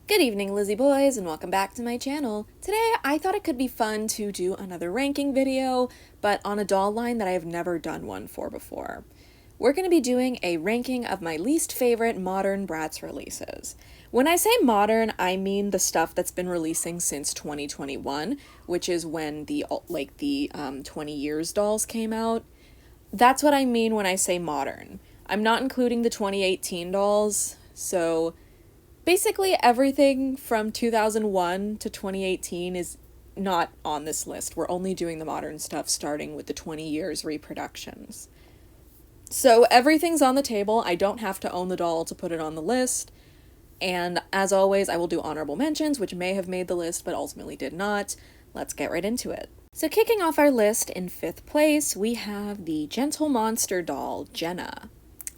Good evening, Lizzie boys, and welcome back to my channel. Today, I thought it could be fun to do another ranking video, but on a doll line that I have never done one for before. We're going to be doing a ranking of my least favorite modern Bratz releases. When I say modern, I mean the stuff that's been releasing since 2021, which is when the 20 years dolls came out. That's what I mean when I say modern. I'm not including the 2018 dolls, so basically everything from 2001 to 2018 is not on this list. We're only doing the modern stuff starting with the 20 years reproductions. So everything's on the table. I don't have to own the doll to put it on the list. And as always, I will do honorable mentions, which may have made the list, but ultimately did not. Let's get right into it. So kicking off our list in 5th place, we have the Gentle Monster doll, Jenna.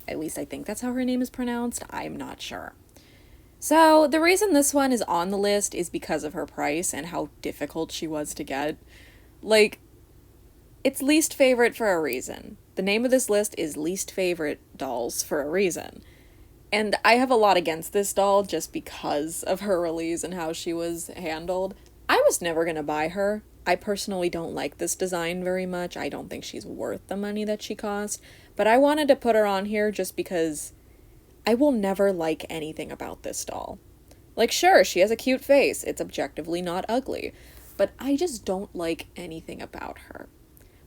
At least I think that's how her name is pronounced. I'm not sure. So the reason this one is on the list is because of her price and how difficult she was to get. Like, it's least favorite for a reason. The name of this list is least favorite dolls for a reason. And I have a lot against this doll just because of her release and how she was handled. I was never gonna buy her. I personally don't like this design very much. I don't think she's worth the money that she cost. But I wanted to put her on here just because I will never like anything about this doll. Like, sure, she has a cute face. It's objectively not ugly. But I just don't like anything about her.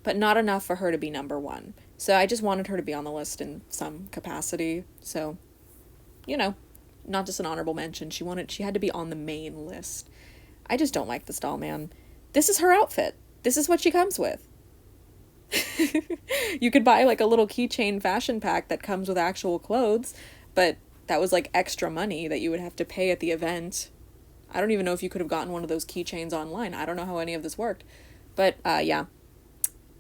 But not enough for her to be number 1. So I just wanted her to be on the list in some capacity. So, you know, not just an honorable mention. She had to be on the main list. I just don't like this doll, man. This is her outfit. This is what she comes with. You could buy like a little keychain fashion pack that comes with actual clothes, but that was like extra money that you would have to pay at the event. I don't even know if you could have gotten one of those keychains online. I don't know how any of this worked. But yeah,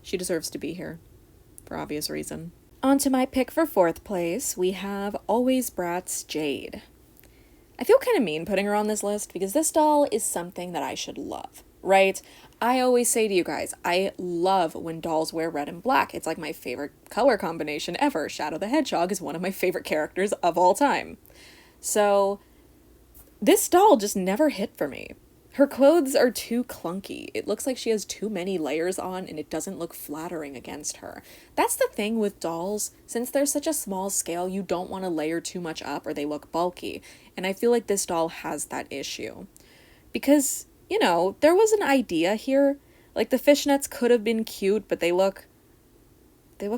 she deserves to be here for obvious reason. On to my pick for 4th place, we have Always Bratz Jade. I feel kind of mean putting her on this list because this doll is something that I should love, right? I always say to you guys, I love when dolls wear red and black. It's like my favorite color combination ever. Shadow the Hedgehog is one of my favorite characters of all time. So this doll just never hit for me. Her clothes are too clunky. It looks like she has too many layers on and it doesn't look flattering against her. That's the thing with dolls. Since they're such a small scale, you don't want to layer too much up or they look bulky. And I feel like this doll has that issue. Because, you know, there was an idea here. Like, the fishnets could have been cute, but they look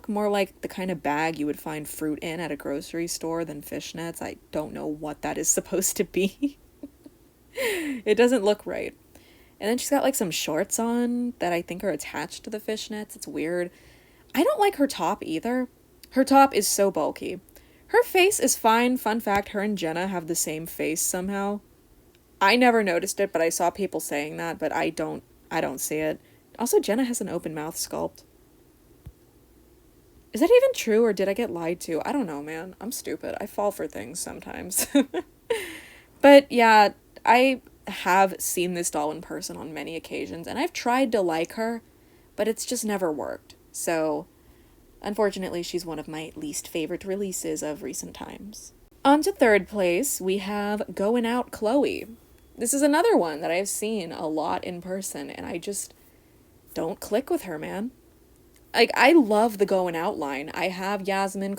more like the kind of bag you would find fruit in at a grocery store than fishnets. I don't know what that is supposed to be. It doesn't look right. And then she's got like some shorts on that I think are attached to the fishnets. It's weird. I don't like her top either. Her top is so bulky. Her face is fine. Fun fact, her and Jenna have the same face somehow. I never noticed it, but I saw people saying that, but I don't see it. Also, Jenna has an open mouth sculpt. Is that even true, or did I get lied to? I don't know, man. I'm stupid. I fall for things sometimes. But yeah, I have seen this doll in person on many occasions, and I've tried to like her, but it's just never worked. So, unfortunately, she's one of my least favorite releases of recent times. On to 3rd place, we have Going Out Chloe. This is another one that I've seen a lot in person, and I just don't click with her, man. Like, I love the Going Out line. I have Yasmin,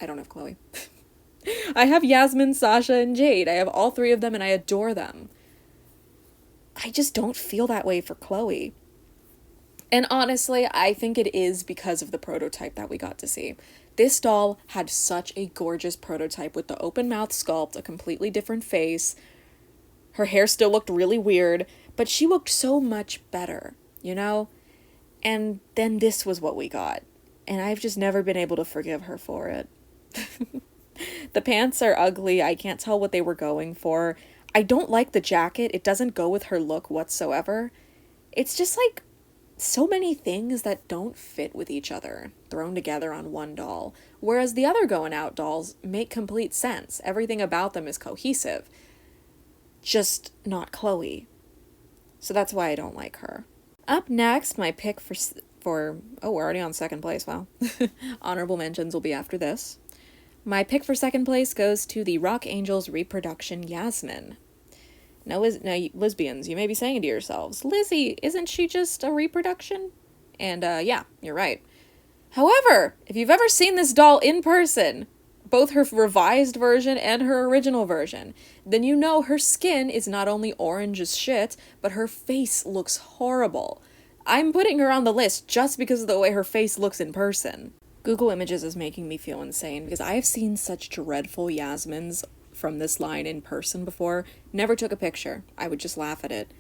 I don't have Chloe. I have Yasmin, Sasha, and Jade. I have all 3 of them, and I adore them. I just don't feel that way for Chloe. And honestly, I think it is because of the prototype that we got to see. This doll had such a gorgeous prototype with the open mouth sculpt, a completely different face. Her hair still looked really weird, but she looked so much better, you know? And then this was what we got. And I've just never been able to forgive her for it. The pants are ugly. I can't tell what they were going for. I don't like the jacket. It doesn't go with her look whatsoever. It's just like so many things that don't fit with each other thrown together on one doll. Whereas the other Going Out dolls make complete sense. Everything about them is cohesive. Just not Chloe. So that's why I don't like her. Up next, my pick for oh, we're already on 2nd place, wow. Honorable mentions will be after this. My pick for 2nd place goes to the Rock Angels reproduction Yasmin. Now, lesbians, you may be saying to yourselves, Lizzie, isn't she just a reproduction? And, yeah, you're right. However, if you've ever seen this doll in person, both her revised version and her original version, then you know her skin is not only orange as shit, but her face looks horrible. I'm putting her on the list just because of the way her face looks in person. Google Images is making me feel insane because I have seen such dreadful Yasmins from this line in person before. Never took a picture. I would just laugh at it.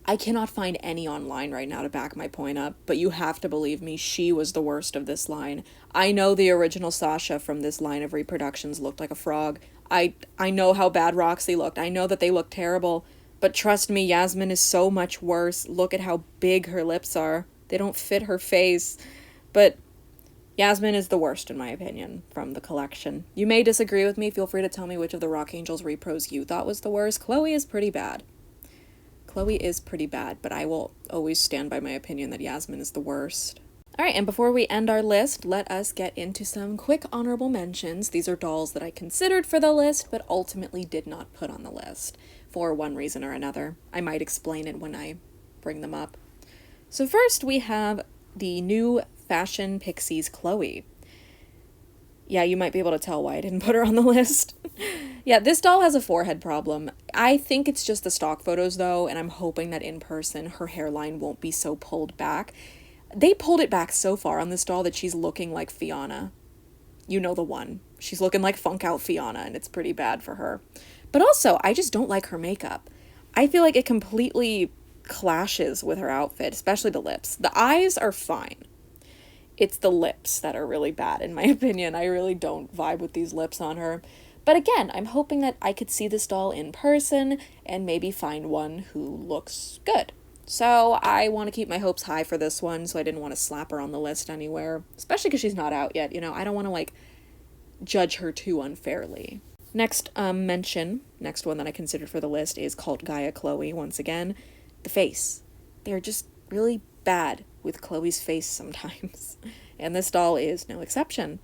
I cannot find any online right now to back my point up, but you have to believe me, she was the worst of this line. I know the original Sasha from this line of reproductions looked like a frog. I know how bad Roxy looked. I know that they look terrible, but trust me, Yasmin is so much worse. Look at how big her lips are. They don't fit her face. But Yasmin is the worst, in my opinion, from the collection. You may disagree with me. Feel free to tell me which of the Rock Angels repros you thought was the worst. Chloe is pretty bad. But I will always stand by my opinion that Yasmin is the worst. Alright, and before we end our list, let us get into some quick honorable mentions. These are dolls that I considered for the list, but ultimately did not put on the list, for one reason or another. I might explain it when I bring them up. So first we have the new Fashion Pixies Chloe. Yeah, you might be able to tell why I didn't put her on the list. Yeah, this doll has a forehead problem. I think it's just the stock photos, though, and I'm hoping that in person her hairline won't be so pulled back. They pulled it back so far on this doll that she's looking like Fiona. You know the one. She's looking like Funk Out Fiona, and it's pretty bad for her. But also, I just don't like her makeup. I feel like it completely clashes with her outfit, especially the lips. The eyes are fine. It's the lips that are really bad, in my opinion. I really don't vibe with these lips on her. But again, I'm hoping that I could see this doll in person and maybe find one who looks good. So I want to keep my hopes high for this one, so I didn't want to slap her on the list anywhere, especially because she's not out yet. You know, I don't want to, judge her too unfairly. Next one that I considered for the list is Cult Gaia Chloe, once again. The face. They're just really bad with Chloe's face sometimes, and this doll is no exception.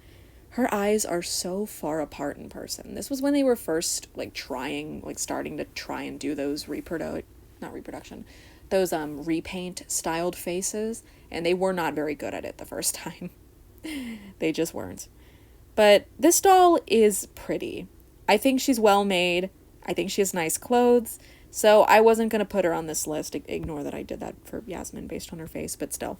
Her eyes are so far apart in person. This was when they were first starting to try and do those repaint styled faces, and they were not very good at it the first time. They just weren't. But this doll is pretty. I think she's well made. I think she has nice clothes. So I wasn't going to put her on this list. Ignore that I did that for Yasmin based on her face, but still.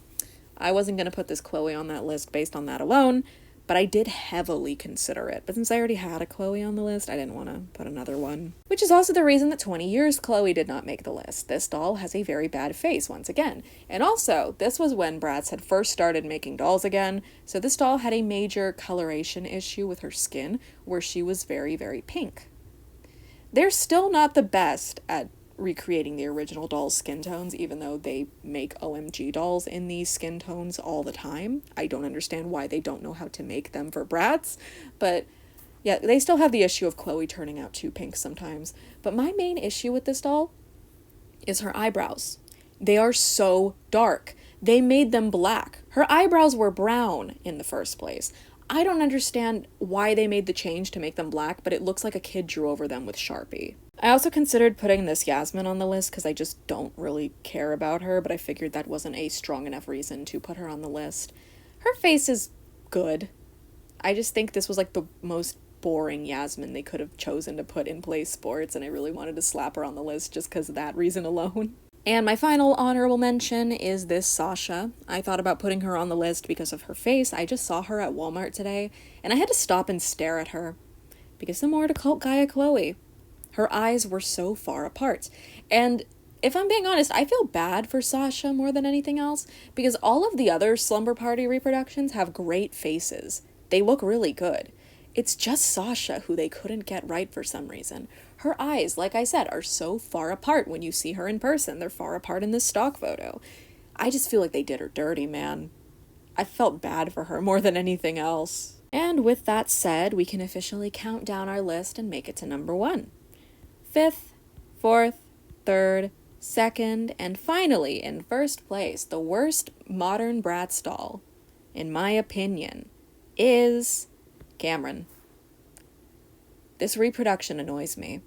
I wasn't going to put this Chloe on that list based on that alone, but I did heavily consider it. But since I already had a Chloe on the list, I didn't want to put another one. Which is also the reason that 20 Years Chloe did not make the list. This doll has a very bad face, once again. And also, this was when Bratz had first started making dolls again, so this doll had a major coloration issue with her skin, where she was very, very pink. They're still not the best at recreating the original doll's skin tones, even though they make OMG dolls in these skin tones all the time. I don't understand why they don't know how to make them for Bratz, but yeah, they still have the issue of Chloe turning out too pink sometimes. But my main issue with this doll is her eyebrows. They are so dark. They made them black. Her eyebrows were brown in the first place. I don't understand why they made the change to make them black, but it looks like a kid drew over them with Sharpie. I also considered putting this Yasmin on the list because I just don't really care about her, but I figured that wasn't a strong enough reason to put her on the list. Her face is good. I just think this was the most boring Yasmin they could have chosen to put in Play Sports, and I really wanted to slap her on the list just because of that reason alone. And my final honorable mention is this Sasha. I thought about putting her on the list because of her face. I just saw her at Walmart today, and I had to stop and stare at her. Because similar to Cult Gaia Chloe, her eyes were so far apart. And if I'm being honest, I feel bad for Sasha more than anything else, because all of the other Slumber Party reproductions have great faces. They look really good. It's just Sasha who they couldn't get right for some reason. Her eyes, like I said, are so far apart when you see her in person. They're far apart in this stock photo. I just feel like they did her dirty, man. I felt bad for her more than anything else. And with that said, we can officially count down our list and make it to number 1. 5th, 4th, 3rd, 2nd, and finally, in 1st place, the worst modern Bratz doll, in my opinion, is Cameron. This reproduction annoys me.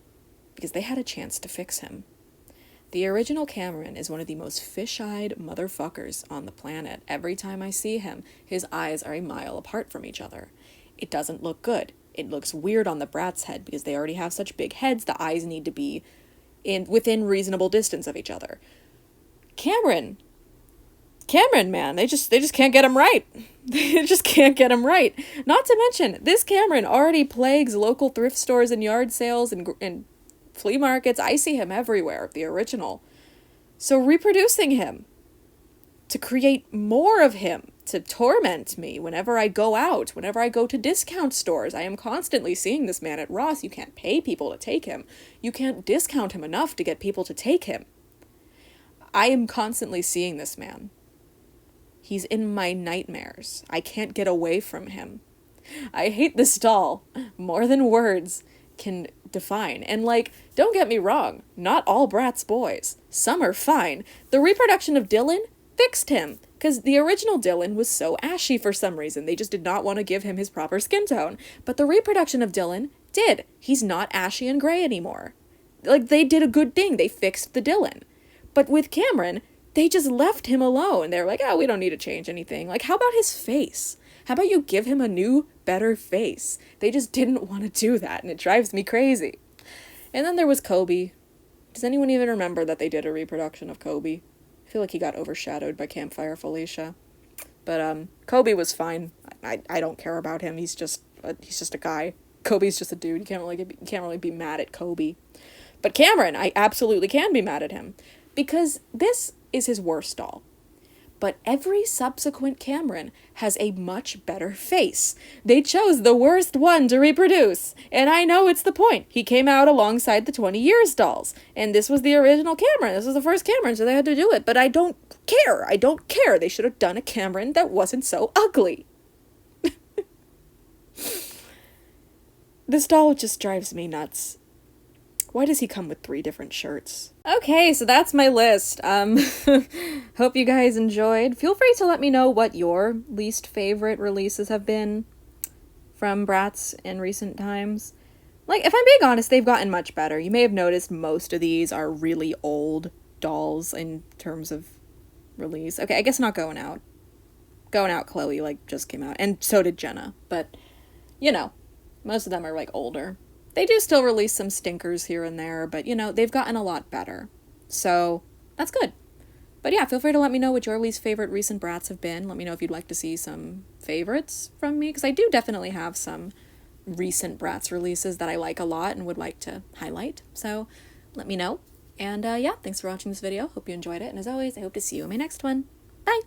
because they had a chance to fix him. The original Cameron is one of the most fish-eyed motherfuckers on the planet. Every time I see him, his eyes are a mile apart from each other. It doesn't look good. It looks weird on the Bratz head because they already have such big heads. The eyes need to be within reasonable distance of each other. Cameron, man, they just can't get him right. They just can't get him right. Not to mention, this Cameron already plagues local thrift stores and yard sales and flea markets. I see him everywhere, the original. So reproducing him to create more of him, to torment me whenever I go out, whenever I go to discount stores. I am constantly seeing this man at Ross. You can't pay people to take him. You can't discount him enough to get people to take him. I am constantly seeing this man. He's in my nightmares. I can't get away from him. I hate this doll more than words can define. And like, don't get me wrong, not all Bratz boys. Some are fine. The reproduction of Dylan fixed him, because the original Dylan was so ashy for some reason. They just did not want to give him his proper skin tone. But the reproduction of Dylan did. He's not ashy and gray anymore. Like, they did a good thing. They fixed the Dylan. But with Cameron, they just left him alone. They're like, oh, we don't need to change anything. Like, how about his face? How about you give him a new, better face? They just didn't want to do that, and it drives me crazy. And then there was Kobe. Does anyone even remember that they did a reproduction of Kobe? I feel like he got overshadowed by Campfire Felicia. But Kobe was fine. I don't care about him. He's just a guy. Kobe's just a dude. You can't really be mad at Kobe. But Cameron, I absolutely can be mad at him, because this is his worst doll. But every subsequent Cameron has a much better face. They chose the worst one to reproduce. And I know it's the point. He came out alongside the 20 Years dolls. And this was the original Cameron. This was the first Cameron, so they had to do it. But I don't care. I don't care. They should have done a Cameron that wasn't so ugly. This doll just drives me nuts. Why does he come with 3 different shirts? Okay, so that's my list. Hope you guys enjoyed. Feel free to let me know what your least favorite releases have been from Bratz in recent times. Like, if I'm being honest, they've gotten much better. You may have noticed most of these are really old dolls in terms of release. Okay, I guess not Going Out. Going Out Chloe, like, just came out. And so did Jenna. But, you know, most of them are, like, older. They do still release some stinkers here and there, but, you know, they've gotten a lot better. So, that's good. But yeah, feel free to let me know what your least favorite recent Bratz have been. Let me know if you'd like to see some favorites from me, because I do definitely have some recent Bratz releases that I like a lot and would like to highlight. So, let me know. And yeah, thanks for watching this video. Hope you enjoyed it. And as always, I hope to see you in my next one. Bye!